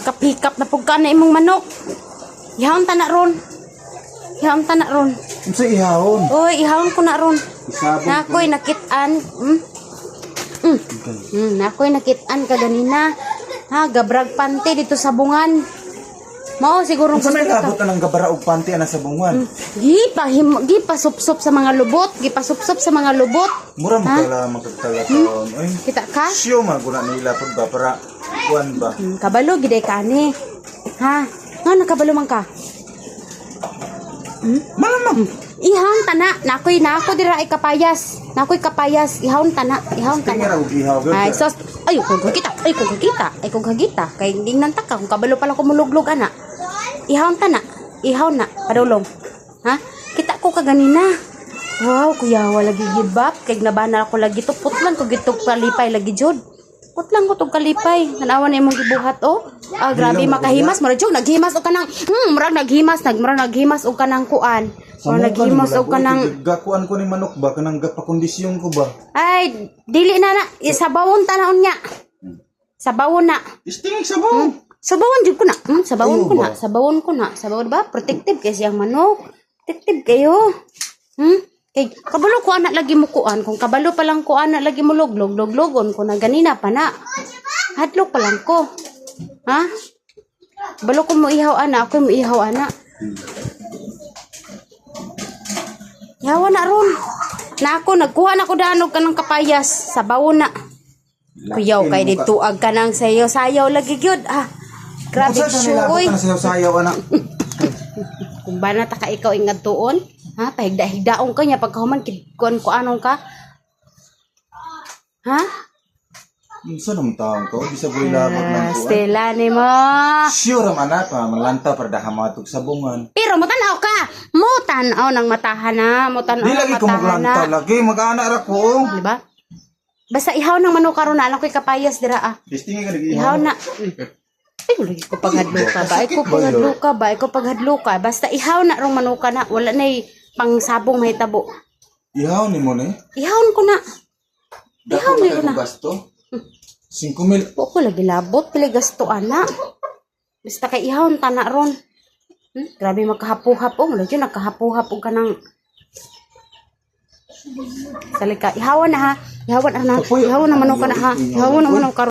Hikap-hikap na pugka na imong manok. Ihawon ta na ron. Ihawon ta na ron. Unsa ihawon? Oy, ihawon ko na ron. Isabog. Nakoy nakit-an. Nakoy nakit-an ka ganina. Ha, gabrag pante dito sa bungan. Mao siguro Unsa may ka. labot ang gabara og panty ana sa bungan? Gipasupsop sa mga lubot, gipasupsop sa mga lubot. Mura mo kala magkagtala-taon. Oy. Kita ka? Siyo maguna nila pud ba para kuan ba? Kabalo giday ka ni. Ha? Nga nakabalo man ka? Malamang. Ihawon tana, nakoy dira ay kapayas. Nakoy kapayas, ihawon tana. Tingara og ihaw gyud. Ay, sos, ay kung kagita. Kay dingnan ta ka kung kabalo pala ko muluglog ana. Ihawon tana. Ihaw na, padulong. Ha? Kita ko kaganina. Wow, kuya wala lagi gibak, kay nabana ako lagi to putlan ko gitok kalipay lagi jud. Putlan ko tong kalipay. Nanawa na imong gibuhat oh. Ah, grabe makahimas, mura jud naghimas og kanang murag naghimas og kanang kuan. Murag naghimas og kanang gakuan ko ni manok ba kanang gapakondisyon ko ba? ay dili na sabawon tanaon niya. Sabawon na. Istingig sa bawo. Sabawon jud ko na. Sabawon ko na. ba? Sabawon ba? Protective kasi ang manok. Protective kayo. Kay kabalo ko anak lagi mo kuan. Kung kabalo pa lang ko anak lagi mo loglogon ko na ganina pa na. Hadlok pa lang ko. Ha? Balo ko mo ihaw anak, ako mo ihaw anak. Yawa na ron. Na ako nagkuha na ko danog kanang kapayas sa bawon na. Kuyaw kay dito ag kanang sayaw lagi gyud. Grabe syoy. Sayaw anak. Kung ba na ta ka ikaw ingad tuon, ha? Pahigda-higdaon ka niya pagkahuman kuan ko anong ka. Ha? Unsa naman taon ko? Bisa boy labot ng kuan. Stella ni mo. Sure man anak, malanta para dahamatog sa bungan. Pero motanaw ka. Motanaw nang matahan na, Di lagi ko maglanta lagi, mag-ana ra ko. Di ba? Basta ihaw nang manok karon na alam ko'y kapayas dira Istingig ka Ihaw na. Ay, lagi ko paghadlo ka ba? Ay ko paghadlo ka. Basta ihaw na rong manuka na. Wala na pang sabong mahitabo. Ihaw ni mo ni? Ihawon ko na. Ihaw ni ko na. Gasto? 5,000. Ko lagi labot. Pili gasto ana. Basta kay ihawon ta na ron. Grabe magkahapo-hapo. Wala dyan nagkahapo-hapo ka ng... Salika. Ihawan na ha. Ihawan na manuka na ha. Ihawan na manuka.